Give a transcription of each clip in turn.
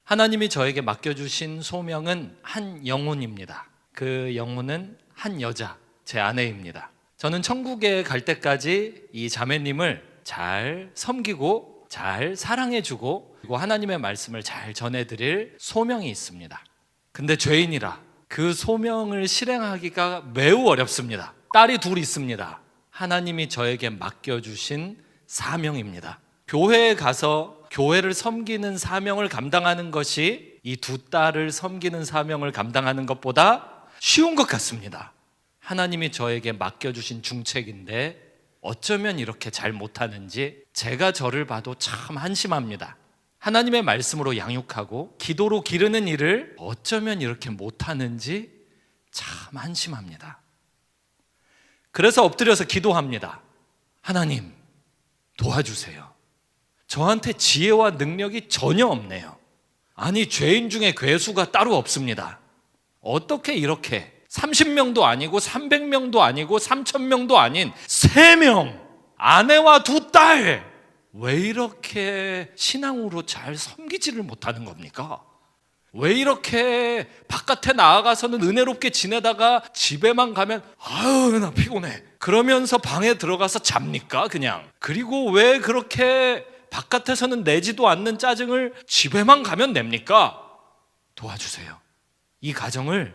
하나님이 저에게 맡겨주신 소명은 한 영혼입니다. 그 영혼은 한 여자, 제 아내입니다. 저는 천국에 갈 때까지 이 자매님을 잘 섬기고 잘 사랑해주고 그리고 하나님의 말씀을 잘 전해드릴 소명이 있습니다. 근데 죄인이라 그 소명을 실행하기가 매우 어렵습니다. 딸이 둘 있습니다. 하나님이 저에게 맡겨주신 사명입니다. 교회에 가서 교회를 섬기는 사명을 감당하는 것이 이 두 딸을 섬기는 사명을 감당하는 것보다 쉬운 것 같습니다. 하나님이 저에게 맡겨주신 중책인데 어쩌면 이렇게 잘 못하는지 제가 저를 봐도 참 한심합니다. 하나님의 말씀으로 양육하고 기도로 기르는 일을 어쩌면 이렇게 못하는지 참 한심합니다. 그래서 엎드려서 기도합니다. 하나님, 도와주세요. 저한테 지혜와 능력이 전혀 없네요. 아니, 죄인 중에 괴수가 따로 없습니다. 어떻게 이렇게 30명도 아니고 300명도 아니고 3000명도 아닌 3명, 아내와 2딸, 왜 이렇게 신앙으로 잘 섬기지를 못하는 겁니까? 왜 이렇게 바깥에 나아가서는 은혜롭게 지내다가 집에만 가면 아유 나 피곤해 그러면서 방에 들어가서 잡니까 그냥? 그리고 왜 그렇게 바깥에서는 내지도 않는 짜증을 집에만 가면 냅니까? 도와주세요. 이 가정을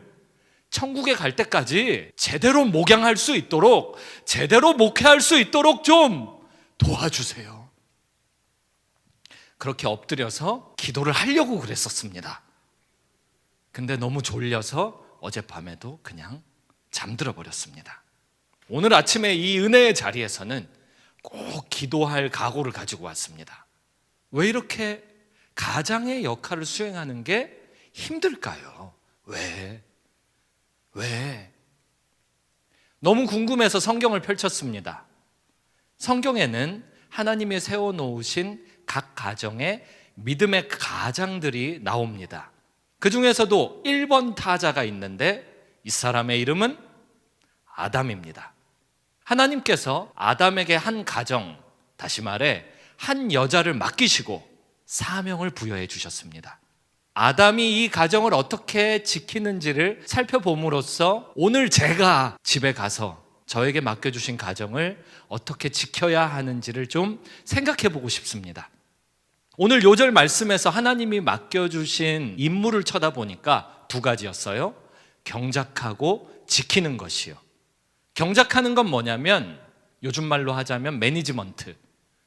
천국에 갈 때까지 제대로 목양할 수 있도록, 제대로 목회할 수 있도록 좀 도와주세요. 그렇게 엎드려서 기도를 하려고 그랬었습니다. 근데 너무 졸려서 어젯밤에도 그냥 잠들어 버렸습니다. 오늘 아침에 이 은혜의 자리에서는 꼭 기도할 각오를 가지고 왔습니다. 왜 이렇게 가장의 역할을 수행하는 게 힘들까요? 왜? 너무 궁금해서 성경을 펼쳤습니다. 성경에는 하나님이 세워놓으신 각 가정의 믿음의 가장들이 나옵니다. 그 중에서도 1번 타자가 있는데 이 사람의 이름은 아담입니다. 하나님께서 아담에게 한 가정, 다시 말해 한 여자를 맡기시고 사명을 부여해 주셨습니다. 아담이 이 가정을 어떻게 지키는지를 살펴봄으로써 오늘 제가 집에 가서 저에게 맡겨주신 가정을 어떻게 지켜야 하는지를 좀 생각해 보고 싶습니다. 오늘 요절 말씀에서 하나님이 맡겨주신 임무를 쳐다보니까 2가지였어요. 경작하고 지키는 것이요. 경작하는 건 뭐냐면 요즘 말로 하자면 매니지먼트.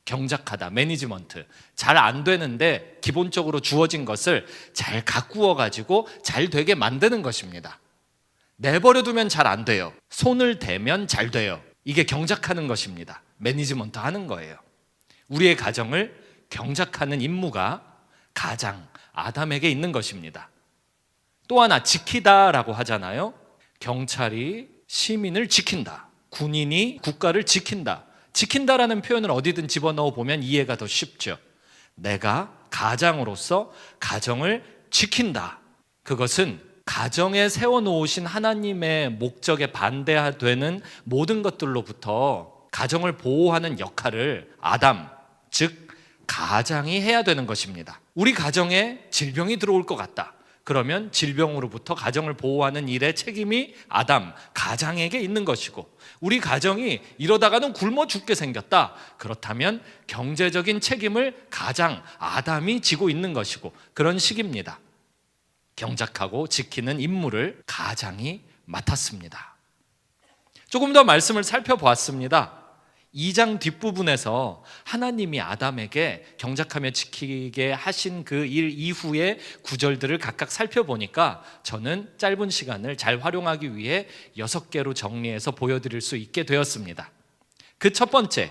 경작하다, 매니지먼트. 잘 안 되는데 기본적으로 주어진 것을 잘 가꾸어 가지고 잘 되게 만드는 것입니다. 내버려 두면 잘 안 돼요. 손을 대면 잘 돼요. 이게 경작하는 것입니다. 매니지먼트 하는 거예요. 우리의 가정을 경작하는 임무가 가장 아담에게 있는 것입니다. 또 하나 지키다라고 하잖아요. 경찰이 시민을 지킨다. 군인이 국가를 지킨다. 지킨다라는 표현을 어디든 집어넣어 보면 이해가 더 쉽죠. 내가 가장으로서 가정을 지킨다. 그것은 가정에 세워놓으신 하나님의 목적에 반대되는 모든 것들로부터 가정을 보호하는 역할을 아담, 즉 가장이 해야 되는 것입니다. 우리 가정에 질병이 들어올 것 같다. 그러면 질병으로부터 가정을 보호하는 일의 책임이 아담, 가장에게 있는 것이고, 우리 가정이 이러다가는 굶어 죽게 생겼다. 그렇다면 경제적인 책임을 가장, 아담이 지고 있는 것이고, 그런 식입니다. 경작하고 지키는 임무를 가장이 맡았습니다. 조금 더 말씀을 살펴보았습니다. 2장 뒷부분에서 하나님이 아담에게 경작하며 지키게 하신 그 일 이후의 구절들을 각각 살펴보니까 저는 짧은 시간을 잘 활용하기 위해 6개로 정리해서 보여드릴 수 있게 되었습니다. 그 첫 번째,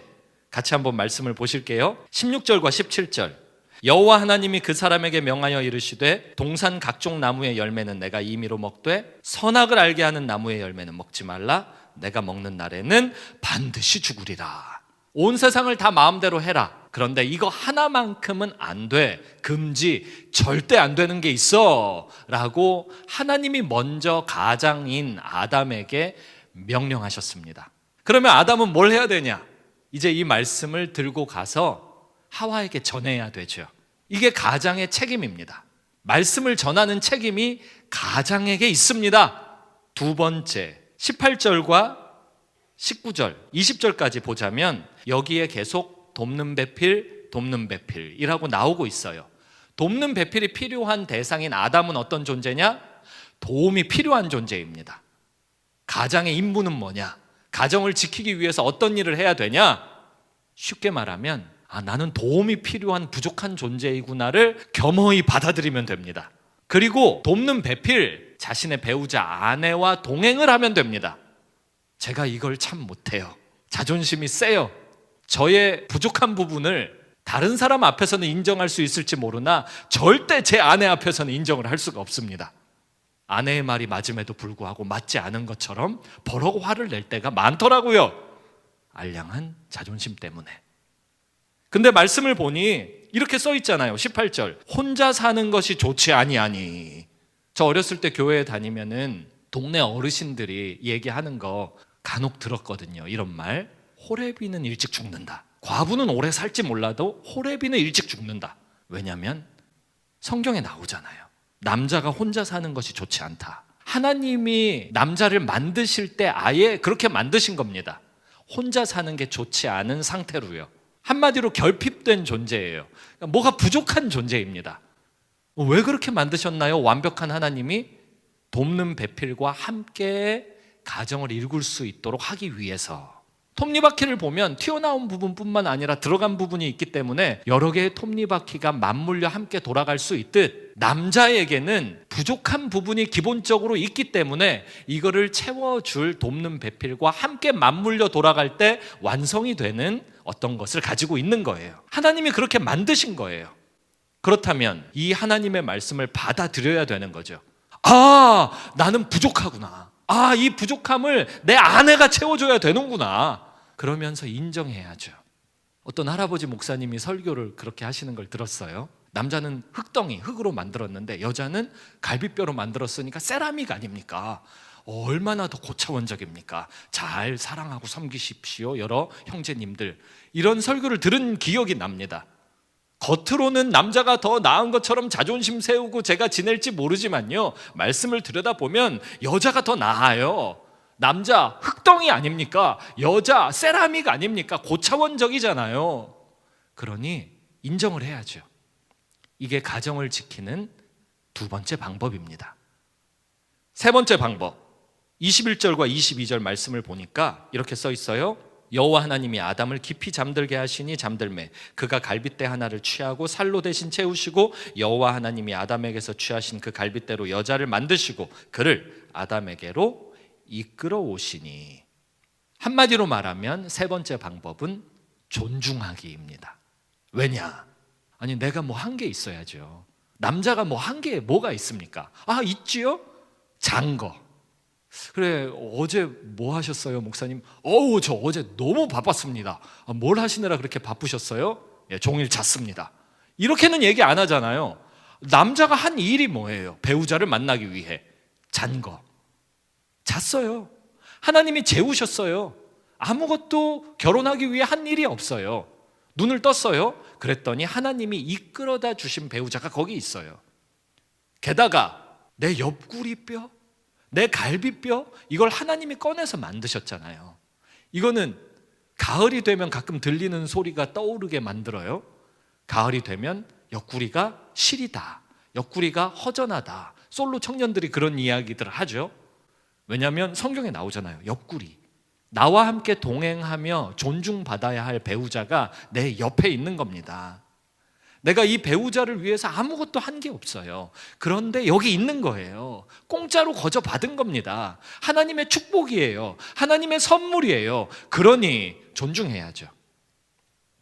같이 한번 말씀을 보실게요. 16절과 17절. 여호와 하나님이 그 사람에게 명하여 이르시되 동산 각종 나무의 열매는 내가 임의로 먹되 선악을 알게 하는 나무의 열매는 먹지 말라. 내가 먹는 날에는 반드시 죽으리라. 온 세상을 다 마음대로 해라. 그런데 이거 하나만큼은 안 돼. 금지. 절대 안 되는 게 있어. 라고 하나님이 먼저 가장인 아담에게 명령하셨습니다. 그러면 아담은 뭘 해야 되냐? 이제 이 말씀을 들고 가서 하와에게 전해야 되죠. 이게 가장의 책임입니다. 말씀을 전하는 책임이 가장에게 있습니다. 두 번째, 18절과 19절, 20절까지 보자면 여기에 계속 돕는 배필이라고 나오고 있어요. 돕는 배필이 필요한 대상인 아담은 어떤 존재냐? 도움이 필요한 존재입니다. 가장의 임무는 뭐냐? 가정을 지키기 위해서 어떤 일을 해야 되냐? 쉽게 말하면 나는 도움이 필요한 부족한 존재이구나를 겸허히 받아들이면 됩니다. 그리고 돕는 배필, 자신의 배우자 아내와 동행을 하면 됩니다. 제가 이걸 참 못해요. 자존심이 세요. 저의 부족한 부분을 다른 사람 앞에서는 인정할 수 있을지 모르나 절대 제 아내 앞에서는 인정을 할 수가 없습니다. 아내의 말이 맞음에도 불구하고 맞지 않은 것처럼 버럭 화를 낼 때가 많더라고요. 알량한 자존심 때문에. 근데 말씀을 보니 이렇게 써 있잖아요. 18절, 혼자 사는 것이 좋지 아니하니. 저 어렸을 때 교회에 다니면은 동네 어르신들이 얘기하는 거 간혹 들었거든요. 이런 말, 호래비는 일찍 죽는다. 과부는 오래 살지 몰라도 호래비는 일찍 죽는다. 왜냐하면 성경에 나오잖아요. 남자가 혼자 사는 것이 좋지 않다. 하나님이 남자를 만드실 때 아예 그렇게 만드신 겁니다. 혼자 사는 게 좋지 않은 상태로요. 한마디로 결핍된 존재예요. 그러니까 뭐가 부족한 존재입니다. 왜 그렇게 만드셨나요? 완벽한 하나님이 돕는 배필과 함께 가정을 이룰 수 있도록 하기 위해서. 톱니바퀴를 보면 튀어나온 부분뿐만 아니라 들어간 부분이 있기 때문에 여러 개의 톱니바퀴가 맞물려 함께 돌아갈 수 있듯 남자에게는 부족한 부분이 기본적으로 있기 때문에 이거를 채워줄 돕는 배필과 함께 맞물려 돌아갈 때 완성이 되는 어떤 것을 가지고 있는 거예요. 하나님이 그렇게 만드신 거예요. 그렇다면 이 하나님의 말씀을 받아들여야 되는 거죠. 나는 부족하구나. 이 부족함을 내 아내가 채워줘야 되는구나. 그러면서 인정해야죠. 어떤 할아버지 목사님이 설교를 그렇게 하시는 걸 들었어요. 남자는 흙으로 만들었는데 여자는 갈비뼈로 만들었으니까 세라믹 아닙니까? 얼마나 더 고차원적입니까? 잘 사랑하고 섬기십시오, 여러 형제님들. 이런 설교를 들은 기억이 납니다. 겉으로는 남자가 더 나은 것처럼 자존심 세우고 제가 지낼지 모르지만요, 말씀을 들여다보면 여자가 더 나아요. 남자 흙덩이 아닙니까? 여자 세라믹 아닙니까? 고차원적이잖아요. 그러니 인정을 해야죠. 이게 가정을 지키는 두 번째 방법입니다. 세 번째 방법, 21절과 22절 말씀을 보니까 이렇게 써 있어요. 여호와 하나님이 아담을 깊이 잠들게 하시니 잠들매 그가 갈빗대 하나를 취하고 살로 대신 채우시고 여호와 하나님이 아담에게서 취하신 그 갈빗대로 여자를 만드시고 그를 아담에게로 이끌어 오시니. 한마디로 말하면 세 번째 방법은 존중하기입니다. 왜냐? 내가 뭐 한 게 있어야죠. 남자가 뭐 한 게 뭐가 있습니까? 있지요? 잔거. 그래, 어제 뭐 하셨어요, 목사님? 저 어제 너무 바빴습니다. 뭘 하시느라 그렇게 바쁘셨어요? 종일 잤습니다. 이렇게는 얘기 안 하잖아요. 남자가 한 일이 뭐예요? 배우자를 만나기 위해 잔 거. 잤어요. 하나님이 재우셨어요. 아무것도 결혼하기 위해 한 일이 없어요. 눈을 떴어요. 그랬더니 하나님이 이끌어다 주신 배우자가 거기 있어요. 게다가 내 옆구리뼈, 내 갈비뼈, 이걸 하나님이 꺼내서 만드셨잖아요. 이거는 가을이 되면 가끔 들리는 소리가 떠오르게 만들어요. 가을이 되면 옆구리가 시리다, 옆구리가 허전하다. 솔로 청년들이 그런 이야기들을 하죠. 왜냐하면 성경에 나오잖아요. 옆구리. 나와 함께 동행하며 존중받아야 할 배우자가 내 옆에 있는 겁니다. 내가 이 배우자를 위해서 아무것도 한 게 없어요. 그런데 여기 있는 거예요. 공짜로 거저 받은 겁니다. 하나님의 축복이에요. 하나님의 선물이에요. 그러니 존중해야죠.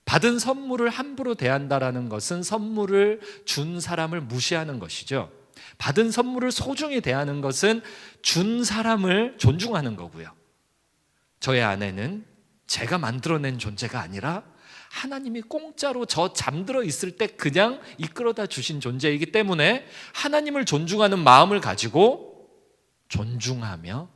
받은 선물을 함부로 대한다라는 것은 선물을 준 사람을 무시하는 것이죠. 받은 선물을 소중히 대하는 것은 준 사람을 존중하는 거고요. 저의 아내는 제가 만들어낸 존재가 아니라 하나님이 공짜로 저 잠들어 있을 때 그냥 이끌어다 주신 존재이기 때문에 하나님을 존중하는 마음을 가지고 존중하며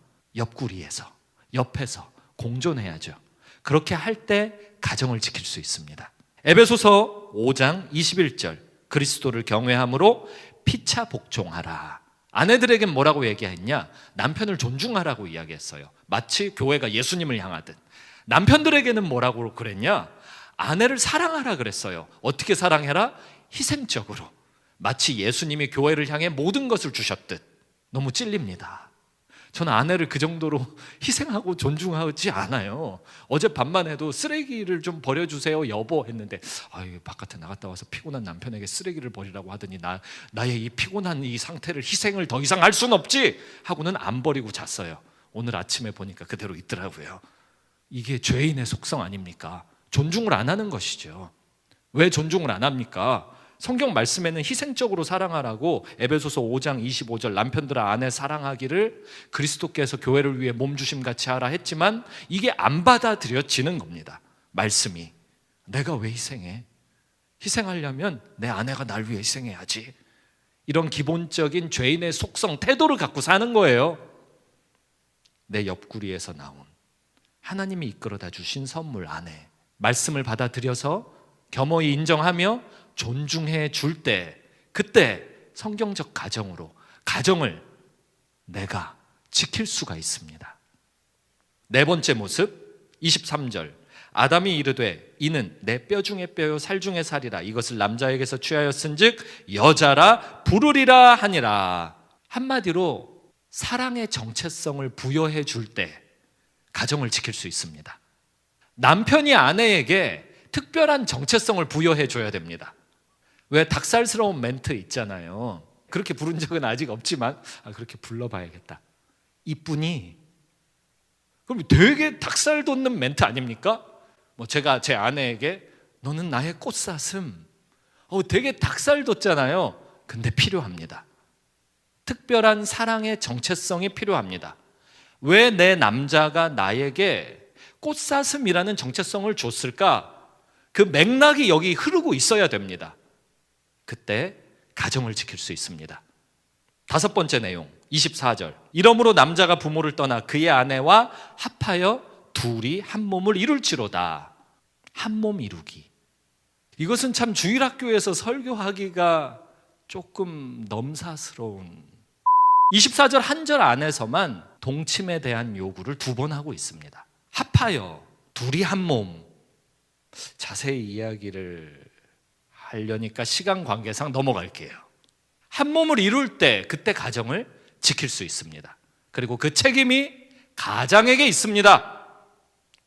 옆에서 공존해야죠. 그렇게 할 때 가정을 지킬 수 있습니다. 에베소서 5장 21절, 그리스도를 경외함으로 피차 복종하라. 아내들에겐 뭐라고 얘기했냐? 남편을 존중하라고 이야기했어요. 마치 교회가 예수님을 향하듯. 남편들에게는 뭐라고 그랬냐? 아내를 사랑하라 그랬어요. 어떻게 사랑해라? 희생적으로. 마치 예수님이 교회를 향해 모든 것을 주셨듯. 너무 찔립니다. 저는 아내를 그 정도로 희생하고 존중하지 않아요. 어젯밤만 해도 쓰레기를 좀 버려주세요 여보 했는데, 바깥에 나갔다 와서 피곤한 남편에게 쓰레기를 버리라고 하더니 나의 이 피곤한 이 상태를 희생을 더 이상 할 수는 없지 하고는 안 버리고 잤어요. 오늘 아침에 보니까 그대로 있더라고요. 이게 죄인의 속성 아닙니까? 존중을 안 하는 것이죠. 왜 존중을 안 합니까? 성경 말씀에는 희생적으로 사랑하라고 에베소서 5장 25절 남편들아 아내 사랑하기를 그리스도께서 교회를 위해 몸주심 같이 하라 했지만 이게 안 받아들여지는 겁니다. 말씀이 내가 왜 희생해? 희생하려면 내 아내가 날 위해 희생해야지. 이런 기본적인 죄인의 속성, 태도를 갖고 사는 거예요. 내 옆구리에서 나온 하나님이 이끌어다 주신 선물 아내, 말씀을 받아들여서 겸허히 인정하며 존중해 줄 때, 그때 성경적 가정으로 가정을 내가 지킬 수가 있습니다. 네 번째 모습 23절 아담이 이르되 이는 내 뼈 중에 뼈요 살 중에 살이라 이것을 남자에게서 취하였은즉 여자라 부르리라 하니라. 한마디로 사랑의 정체성을 부여해 줄 때 가정을 지킬 수 있습니다. 남편이 아내에게 특별한 정체성을 부여해 줘야 됩니다. 왜 닭살스러운 멘트 있잖아요. 그렇게 부른 적은 아직 없지만 그렇게 불러봐야겠다. 이쁘니? 그럼 되게 닭살 돋는 멘트 아닙니까? 제가 제 아내에게 너는 나의 꽃사슴. 되게 닭살 돋잖아요. 근데 필요합니다. 특별한 사랑의 정체성이 필요합니다. 왜 내 남자가 나에게 꽃사슴이라는 정체성을 줬을까? 그 맥락이 여기 흐르고 있어야 됩니다. 그때 가정을 지킬 수 있습니다. 다섯 번째 내용 24절 이러므로 남자가 부모를 떠나 그의 아내와 합하여 둘이 한 몸을 이룰지로다. 한 몸 이루기. 이것은 참 주일학교에서 설교하기가 조금 넘사스러운 24절 한 절 안에서만 동침에 대한 요구를 2번 하고 있습니다. 합하여 둘이 한 몸. 자세히 이야기를 하려니까 시간 관계상 넘어갈게요. 한 몸을 이룰 때 그때 가정을 지킬 수 있습니다. 그리고 그 책임이 가장에게 있습니다.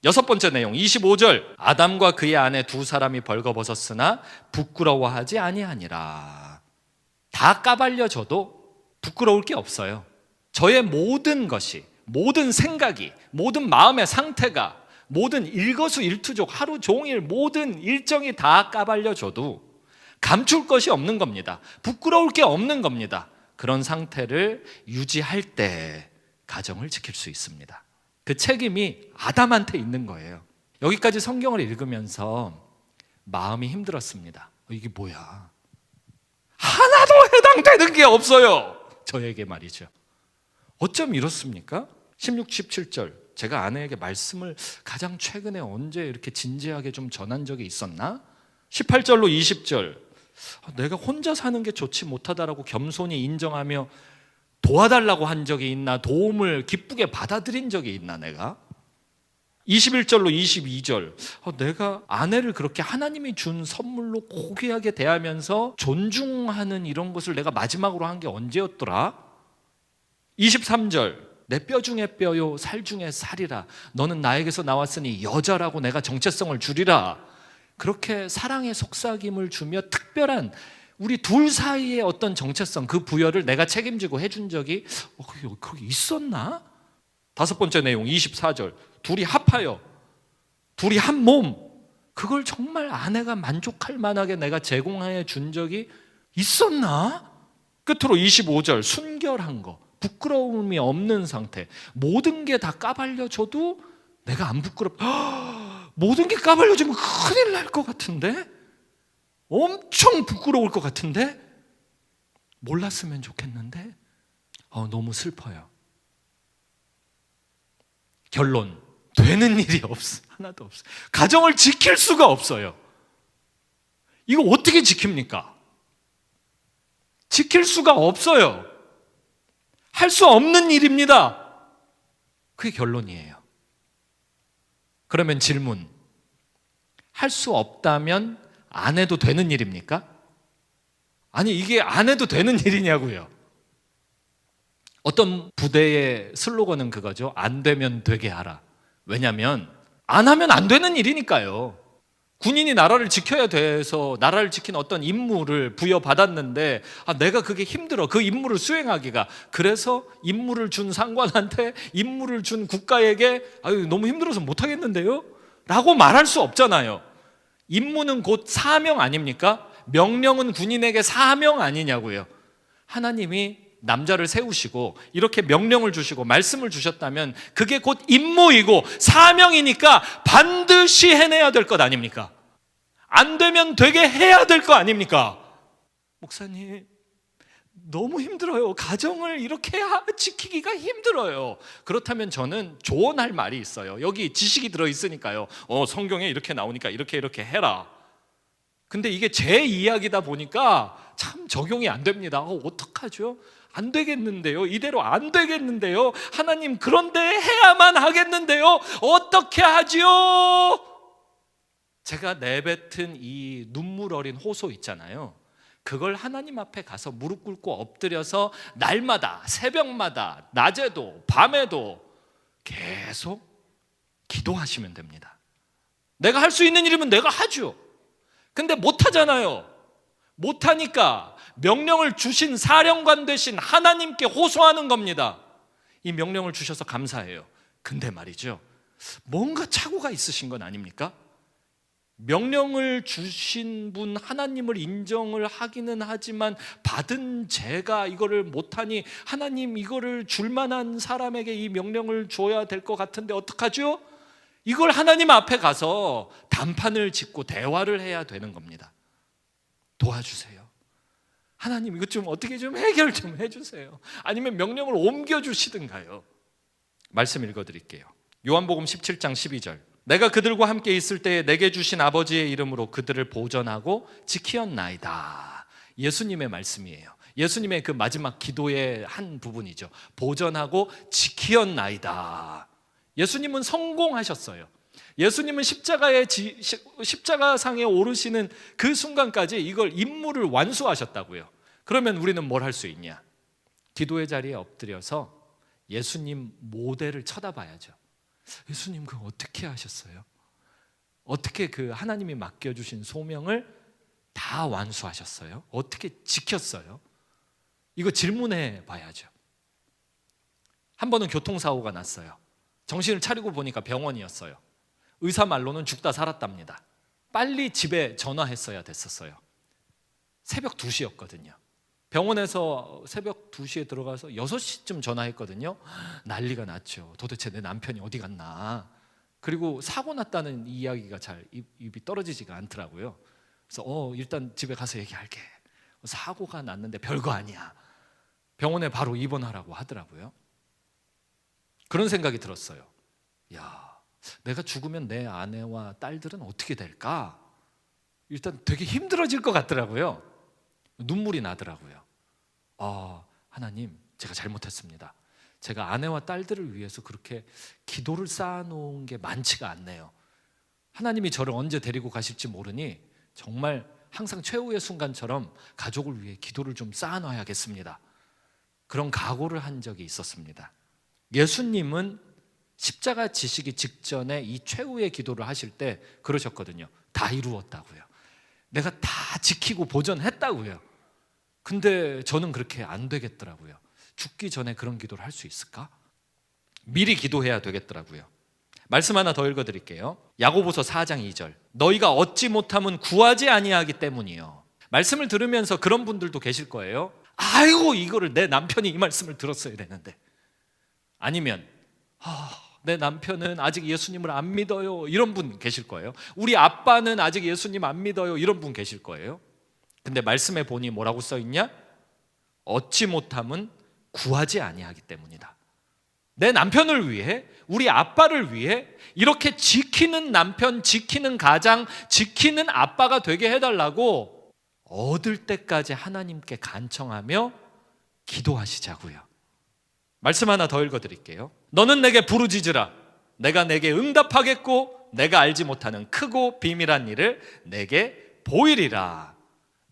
여섯 번째 내용 25절 아담과 그의 아내 두 사람이 벌거벗었으나 부끄러워하지 아니하니라. 다 까발려져도 부끄러울 게 없어요. 저의 모든 것이, 모든 생각이, 모든 마음의 상태가, 모든 일거수일투족 하루 종일 모든 일정이 다 까발려져도 감출 것이 없는 겁니다. 부끄러울 게 없는 겁니다. 그런 상태를 유지할 때 가정을 지킬 수 있습니다. 그 책임이 아담한테 있는 거예요. 여기까지 성경을 읽으면서 마음이 힘들었습니다. 이게 뭐야? 하나도 해당되는 게 없어요. 저에게 말이죠. 어쩜 이렇습니까? 16, 17절 제가 아내에게 말씀을 가장 최근에 언제 이렇게 진지하게 좀 전한 적이 있었나? 18절로 20절 내가 혼자 사는 게 좋지 못하다라고 겸손히 인정하며 도와달라고 한 적이 있나? 도움을 기쁘게 받아들인 적이 있나 내가? 21절로 22절 내가 아내를 그렇게 하나님이 준 선물로 고귀하게 대하면서 존중하는 이런 것을 내가 마지막으로 한 게 언제였더라? 23절 내 뼈 중에 뼈요 살 중에 살이라 너는 나에게서 나왔으니 여자라고 내가 정체성을 주리라. 그렇게 사랑의 속삭임을 주며 특별한 우리 둘 사이의 어떤 정체성 그 부여를 내가 책임지고 해준 적이 거기 있었나? 다섯 번째 내용 24절 둘이 합하여 둘이 한 몸 그걸 정말 아내가 만족할 만하게 내가 제공해 준 적이 있었나? 끝으로 25절 순결한 거 부끄러움이 없는 상태 모든 게 다 까발려줘도 내가 안 모든 게 까발려지면 큰일 날 것 같은데 엄청 부끄러울 것 같은데 몰랐으면 좋겠는데 너무 슬퍼요. 결론 되는 일이 없어. 하나도 없어. 가정을 지킬 수가 없어요. 이거 어떻게 지킵니까? 지킬 수가 없어요. 할 수 없는 일입니다. 그게 결론이에요. 그러면 질문, 할 수 없다면 안 해도 되는 일입니까? 아니, 이게 안 해도 되는 일이냐고요. 어떤 부대의 슬로건은 그거죠. 안 되면 되게 하라. 왜냐하면 안 하면 안 되는 일이니까요. 군인이 나라를 지켜야 돼서 나라를 지키는 어떤 임무를 부여받았는데 내가 그게 힘들어, 그 임무를 수행하기가. 그래서 임무를 준 상관한테, 임무를 준 국가에게 너무 힘들어서 못하겠는데요? 라고 말할 수 없잖아요. 임무는 곧 사명 아닙니까? 명령은 군인에게 사명 아니냐고요. 하나님이 남자를 세우시고 이렇게 명령을 주시고 말씀을 주셨다면 그게 곧 임무이고 사명이니까 반드시 해내야 될 것 아닙니까? 안 되면 되게 해야 될 거 아닙니까? 목사님, 너무 힘들어요. 가정을 이렇게 지키기가 힘들어요. 그렇다면 저는 조언할 말이 있어요. 여기 지식이 들어있으니까요. 성경에 이렇게 나오니까 이렇게 해라. 근데 이게 제 이야기다 보니까 참 적용이 안 됩니다. 어떡하죠? 안 되겠는데요. 이대로 안 되겠는데요. 하나님, 그런데 해야만 하겠는데요. 어떻게 하지요? 제가 내뱉은 이 눈물 어린 호소 있잖아요. 그걸 하나님 앞에 가서 무릎 꿇고 엎드려서 날마다, 새벽마다, 낮에도 밤에도 계속 기도하시면 됩니다. 내가 할 수 있는 일이면 내가 하죠. 근데 못하잖아요. 못하니까 명령을 주신 사령관 되신 하나님께 호소하는 겁니다. 이 명령을 주셔서 감사해요. 근데 말이죠, 뭔가 착오가 있으신 건 아닙니까? 명령을 주신 분 하나님을 인정을 하기는 하지만 받은 제가 이거를 못하니 하나님, 이거를 줄 만한 사람에게 이 명령을 줘야 될 것 같은데 어떡하죠? 이걸 하나님 앞에 가서 단판을 짓고 대화를 해야 되는 겁니다. 도와주세요. 하나님, 이것 좀 어떻게 좀 해결 좀 해주세요. 아니면 명령을 옮겨주시든가요. 말씀 읽어드릴게요. 요한복음 17장 12절. 내가 그들과 함께 있을 때에 내게 주신 아버지의 이름으로 그들을 보전하고 지키었나이다. 예수님의 말씀이에요. 예수님의 그 마지막 기도의 한 부분이죠. 보전하고 지키었나이다. 예수님은 성공하셨어요. 예수님은 십자가상에 오르시는 그 순간까지 이걸 임무를 완수하셨다고요. 그러면 우리는 뭘 할 수 있냐? 기도의 자리에 엎드려서 예수님 모델을 쳐다봐야죠. 예수님, 그거 어떻게 하셨어요? 어떻게 그 하나님이 맡겨주신 소명을 다 완수하셨어요? 어떻게 지켰어요? 이거 질문해 봐야죠. 한 번은 교통사고가 났어요. 정신을 차리고 보니까 병원이었어요. 의사 말로는 죽다 살았답니다. 빨리 집에 전화했어야 됐었어요. 새벽 2시였거든요. 병원에서 새벽 2시에 들어가서 6시쯤 전화했거든요. 난리가 났죠. 도대체 내 남편이 어디 갔나. 그리고 사고 났다는 이야기가 잘 입이 떨어지지가 않더라고요. 그래서 일단 집에 가서 얘기할게. 사고가 났는데 별거 아니야. 병원에 바로 입원하라고 하더라고요. 그런 생각이 들었어요. 내가 죽으면 내 아내와 딸들은 어떻게 될까? 일단 되게 힘들어질 것 같더라고요. 눈물이 나더라고요. 하나님, 제가 잘못했습니다. 제가 아내와 딸들을 위해서 그렇게 기도를 쌓아놓은 게 많지가 않네요. 하나님이 저를 언제 데리고 가실지 모르니 정말 항상 최후의 순간처럼 가족을 위해 기도를 좀 쌓아놔야겠습니다. 그런 각오를 한 적이 있었습니다. 예수님은 십자가 지시기 직전에 이 최후의 기도를 하실 때 그러셨거든요. 다 이루었다고요. 내가 다 지키고 보전했다고요. 근데 저는 그렇게 안 되겠더라고요. 죽기 전에 그런 기도를 할 수 있을까? 미리 기도해야 되겠더라고요. 말씀 하나 더 읽어드릴게요. 야고보서 4장 2절. 너희가 얻지 못함은 구하지 아니하기 때문이요. 말씀을 들으면서 그런 분들도 계실 거예요. 아이고, 이거를 내 남편이 이 말씀을 들었어야 되는데. 아니면 내 남편은 아직 예수님을 안 믿어요. 이런 분 계실 거예요. 우리 아빠는 아직 예수님 안 믿어요. 이런 분 계실 거예요. 근데 말씀에 보니 뭐라고 써있냐? 얻지 못함은 구하지 아니하기 때문이다. 내 남편을 위해, 우리 아빠를 위해 이렇게 지키는 남편, 지키는 가장, 지키는 아빠가 되게 해달라고 얻을 때까지 하나님께 간청하며 기도하시자고요. 말씀 하나 더 읽어드릴게요. 너는 내게 부르짖으라. 내가 내게 응답하겠고 내가 알지 못하는 크고 비밀한 일을 내게 보이리라.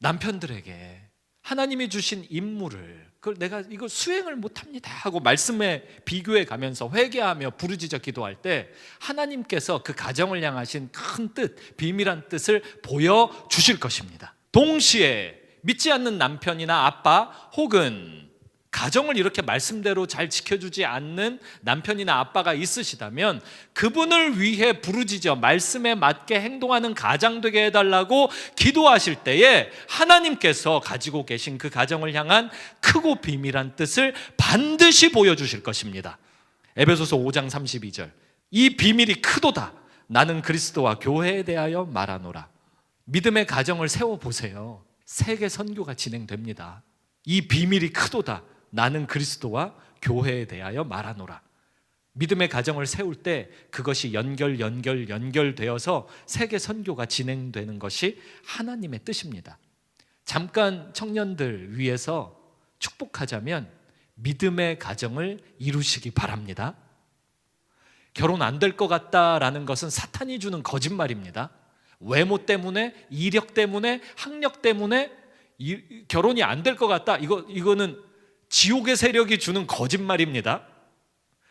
남편들에게 하나님이 주신 임무를, 그걸 내가 이거 수행을 못합니다 하고 말씀에 비교해 가면서 회개하며 부르짖어 기도할 때 하나님께서 그 가정을 향하신 큰 뜻, 비밀한 뜻을 보여주실 것입니다. 동시에 믿지 않는 남편이나 아빠 혹은 가정을 이렇게 말씀대로 잘 지켜주지 않는 남편이나 아빠가 있으시다면 그분을 위해 부르짖어 말씀에 맞게 행동하는 가장 되게 해달라고 기도하실 때에 하나님께서 가지고 계신 그 가정을 향한 크고 비밀한 뜻을 반드시 보여주실 것입니다. 에베소서 5장 32절, 이 비밀이 크도다. 나는 그리스도와 교회에 대하여 말하노라. 믿음의 가정을 세워보세요. 세계 선교가 진행됩니다. 이 비밀이 크도다. 나는 그리스도와 교회에 대하여 말하노라. 믿음의 가정을 세울 때 그것이 연결되어서 세계 선교가 진행되는 것이 하나님의 뜻입니다. 잠깐 청년들 위해서 축복하자면 믿음의 가정을 이루시기 바랍니다. 결혼 안 될 것 같다라는 것은 사탄이 주는 거짓말입니다. 외모 때문에, 이력 때문에, 학력 때문에 결혼이 안 될 것 같다. 이거는 지옥의 세력이 주는 거짓말입니다.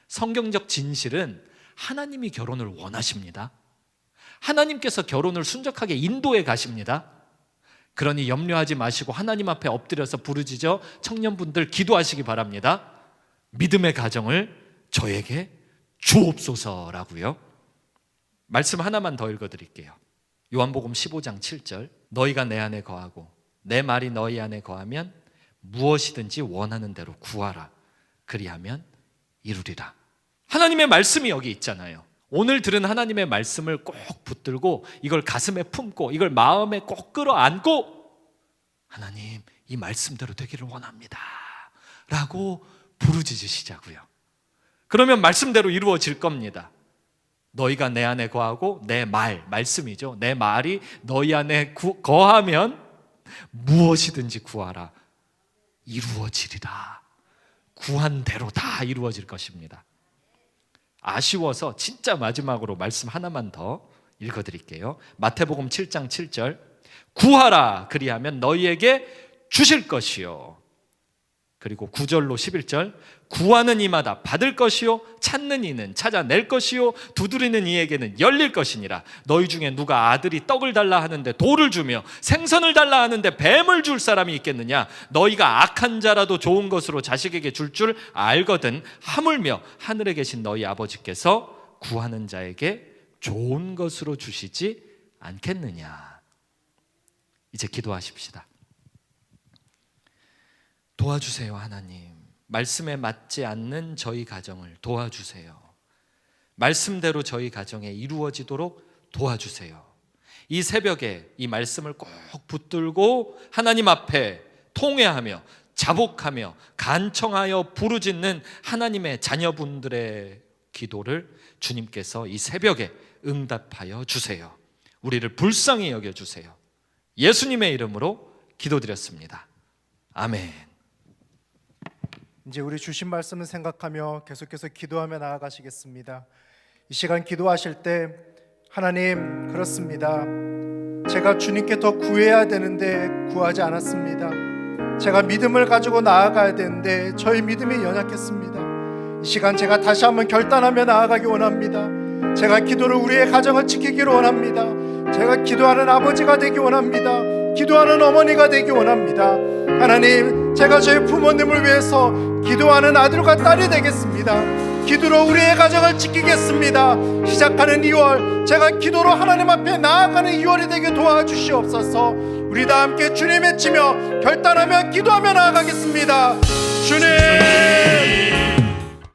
성경적 진실은 하나님이 결혼을 원하십니다. 하나님께서 결혼을 순적하게 인도해 가십니다. 그러니 염려하지 마시고 하나님 앞에 엎드려서 부르짖어 청년분들 기도하시기 바랍니다. 믿음의 가정을 저에게 주옵소서라고요. 말씀 하나만 더 읽어드릴게요. 요한복음 15장 7절, 너희가 내 안에 거하고 내 말이 너희 안에 거하면 무엇이든지 원하는 대로 구하라. 그리하면 이루리라. 하나님의 말씀이 여기 있잖아요. 오늘 들은 하나님의 말씀을 꼭 붙들고 이걸 가슴에 품고 이걸 마음에 꼭 끌어안고 하나님, 이 말씀대로 되기를 원합니다 라고 부르짖으시자고요. 그러면 말씀대로 이루어질 겁니다. 너희가 내 안에 거하고 내 말씀이죠. 내 말이 너희 안에 거하면 무엇이든지 구하라. 이루어지리라. 구한 대로 다 이루어질 것입니다. 아쉬워서 진짜 마지막으로 말씀 하나만 더 읽어드릴게요. 마태복음 7장 7절, 구하라 그리하면 너희에게 주실 것이요. 그리고 9절로 11절, 구하는 이마다 받을 것이요 찾는 이는 찾아낼 것이요 두드리는 이에게는 열릴 것이니라. 너희 중에 누가 아들이 떡을 달라 하는데 돌을 주며 생선을 달라 하는데 뱀을 줄 사람이 있겠느냐. 너희가 악한 자라도 좋은 것으로 자식에게 줄 알거든 하물며 하늘에 계신 너희 아버지께서 구하는 자에게 좋은 것으로 주시지 않겠느냐. 이제 기도하십시다. 도와주세요 하나님. 말씀에 맞지 않는 저희 가정을 도와주세요. 말씀대로 저희 가정에 이루어지도록 도와주세요. 이 새벽에 이 말씀을 꼭 붙들고 하나님 앞에 통회하며 자복하며 간청하여 부르짖는 하나님의 자녀분들의 기도를 주님께서 이 새벽에 응답하여 주세요. 우리를 불쌍히 여겨주세요. 예수님의 이름으로 기도드렸습니다. 아멘. 이제 우리 주신 말씀을 생각하며 계속해서 기도하며 나아가시겠습니다. 이 시간 기도하실 때 하나님, 그렇습니다. 제가 주님께 더 구해야 되는데 구하지 않았습니다. 제가 믿음을 가지고 나아가야 되는데 저희 믿음이 연약했습니다. 이 시간 제가 다시 한번 결단하며 나아가기 원합니다. 제가 기도로 우리의 가정을 지키기를 원합니다. 제가 기도하는 아버지가 되기 원합니다. 기도하는 어머니가 되기 원합니다. 하나님, 제가 저희 부모님을 위해서 기도하는 아들과 딸이 되겠습니다. 기도로 우리의 가정을 지키겠습니다. 시작하는 2월, 제가 기도로 하나님 앞에 나아가는 2월이 되게 도와주시옵소서. 우리 다 함께 주님 외치며 결단하며 기도하며 나아가겠습니다. 주님!